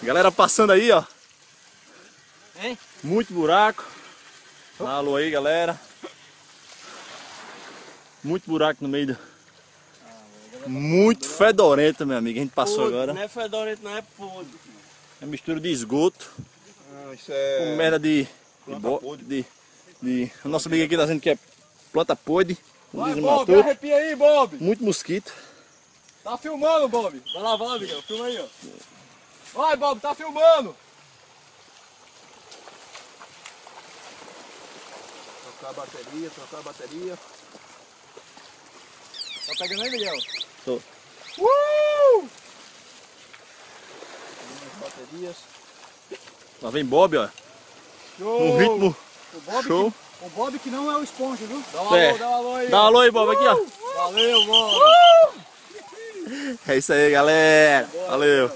Galera passando aí, ó. Hein? Muito buraco. Dá alô aí, galera. Muito buraco no meio do... Muito fedorento, meu amigo. A gente passou Podre, agora. não é fedorento, não é podre. É mistura de esgoto. Isso é... Com merda de... A nossa amiga aqui tá dizendo que é planta podre. Vai, Bob, arrepia aí, Bob. Muito mosquito. Tá filmando, Bob. Vai lá, Miguel. Filma aí, ó. Vai, Bob, tá filmando. Trocar a bateria. Tá pegando aí, Miguel? Tô. As baterias. Lá vem Bob, ó. Show. No ritmo. O Bob Show. O Bob que não é o esponja, viu? Dá É. um alô aí. Dá um alô aí, Bob, aqui, ó. Valeu, Bob. É isso aí, galera. Valeu.